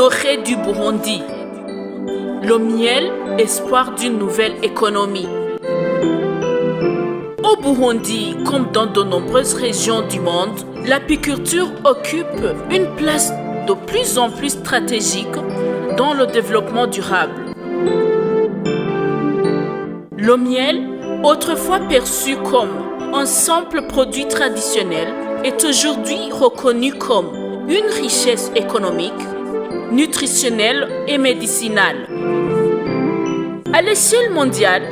dorée du Burundi. Le miel, espoir d'une nouvelle économie. Au Burundi, comme dans de nombreuses régions du monde, l'apiculture occupe une place de plus en plus stratégique dans le développement durable. Le miel, autrefois perçu comme un simple produit traditionnel, est aujourd'hui reconnu comme une richesse économique, nutritionnelle et médicinale. À l'échelle mondiale,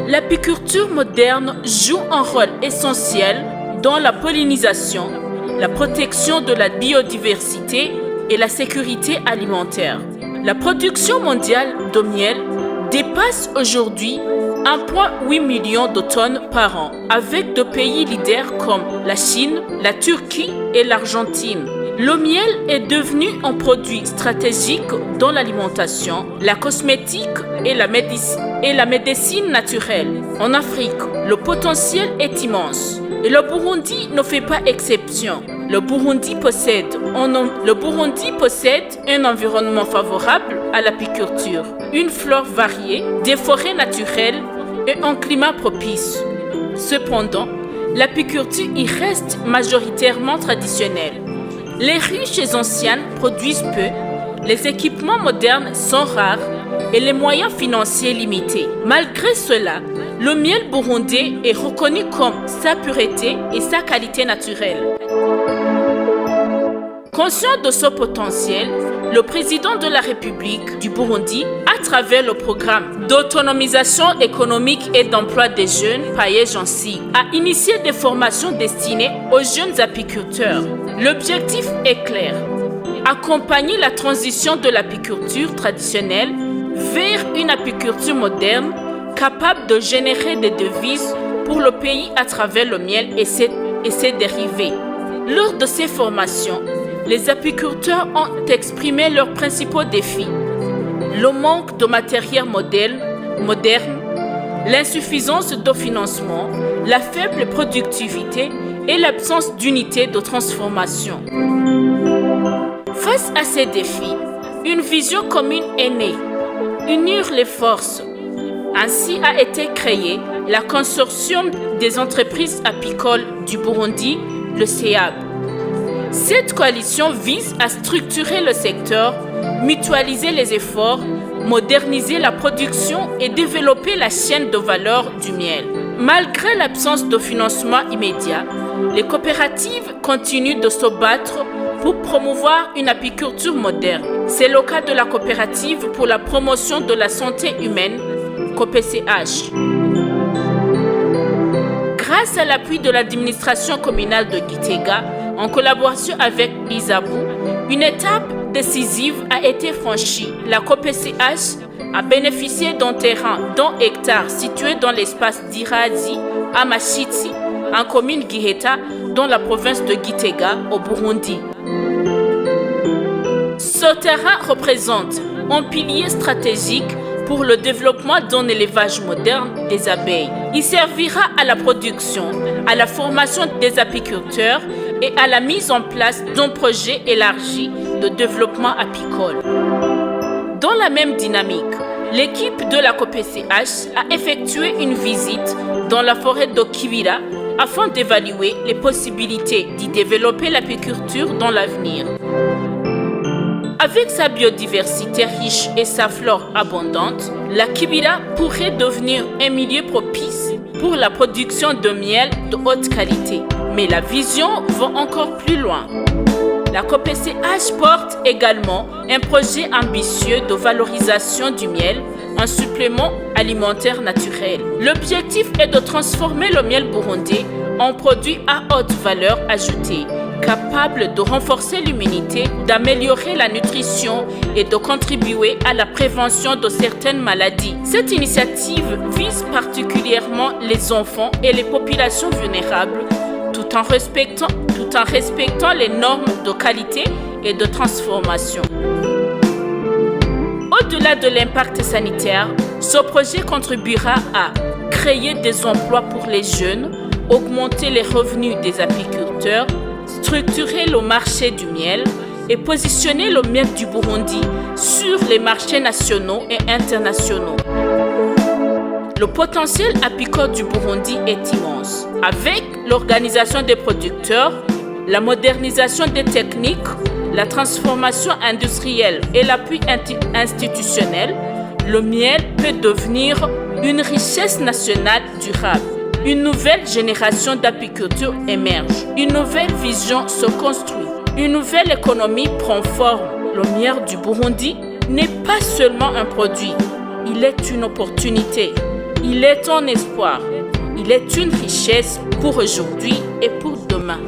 l'apiculture moderne joue un rôle essentiel dans la pollinisation, la protection de la biodiversité et la sécurité alimentaire. La production mondiale de miel dépasse aujourd'hui 1,8 million de tonnes par an, avec de pays leaders comme la Chine, la Turquie et l'Argentine. Le miel est devenu un produit stratégique dans l'alimentation, la cosmétique et la médecine naturelle. En Afrique, le potentiel est immense et le Burundi ne fait pas exception. Le Burundi possède un environnement favorable à l'apiculture, une flore variée, des forêts naturelles et un climat propice. Cependant, l'apiculture y reste majoritairement traditionnelle. Les ruches anciennes produisent peu, les équipements modernes sont rares et les moyens financiers limités. Malgré cela, le miel burundais est reconnu comme sa pureté et sa qualité naturelle. Conscient de ce potentiel, le président de la République du Burundi, à travers le programme d'autonomisation économique et d'emploi des jeunes, PAEJANSI, a initié des formations destinées aux jeunes apiculteurs. L'objectif est clair: accompagner la transition de l'apiculture traditionnelle vers une apiculture moderne capable de générer des devises pour le pays à travers le miel et ses dérivés. Lors de ces formations, les apiculteurs ont exprimé leurs principaux défis: le manque de matériel moderne, l'insuffisance de financement, la faible productivité et l'absence d'unité de transformation. Face à ces défis, une vision commune est née: unir les forces. Ainsi a été créé le Consortium des entreprises apicoles du Burundi, le CEAB. Cette coalition vise à structurer le secteur, mutualiser les efforts, moderniser la production et développer la chaîne de valeur du miel. Malgré l'absence de financement immédiat, les coopératives continuent de se battre pour promouvoir une apiculture moderne. C'est le cas de la coopérative pour la promotion de la santé humaine, COPCH. Grâce à l'appui de l'administration communale de Gitega, en collaboration avec l'ISABU, une étape décisive a été franchie. La COPCH a bénéficié d'un terrain d'1 hectare situé dans l'espace d'Irazi, à Mashitsi, en commune Giheta, dans la province de Gitega, au Burundi. Ce terrain représente un pilier stratégique pour le développement d'un élevage moderne des abeilles. Il servira à la production, à la formation des apiculteurs et à la mise en place d'un projet élargi de développement apicole. Dans la même dynamique, l'équipe de la COPCH a effectué une visite dans la forêt de Kibira afin d'évaluer les possibilités d'y développer l'apiculture dans l'avenir. Avec sa biodiversité riche et sa flore abondante, la Kibira pourrait devenir un milieu propice pour la production de miel de haute qualité. Mais la vision va encore plus loin. La COPCH porte également un projet ambitieux de valorisation du miel, un supplément alimentaire naturel. L'objectif est de transformer le miel burundais en produit à haute valeur ajoutée, capable de renforcer l'immunité, d'améliorer la nutrition et de contribuer à la prévention de certaines maladies. Cette initiative vise particulièrement les enfants et les populations vulnérables, tout en respectant les normes de qualité et de transformation. Au-delà de l'impact sanitaire, ce projet contribuera à créer des emplois pour les jeunes, augmenter les revenus des apiculteurs, structurer le marché du miel et positionner le miel du Burundi sur les marchés nationaux et internationaux. Le potentiel apicole du Burundi est immense. Avec l'organisation des producteurs, la modernisation des techniques, la transformation industrielle et l'appui institutionnel, le miel peut devenir une richesse nationale durable. Une nouvelle génération d'apiculture émerge. Une nouvelle vision se construit. Une nouvelle économie prend forme. Le miel du Burundi n'est pas seulement un produit. Il est une opportunité. Il est un espoir. Il est une richesse pour aujourd'hui et pour demain.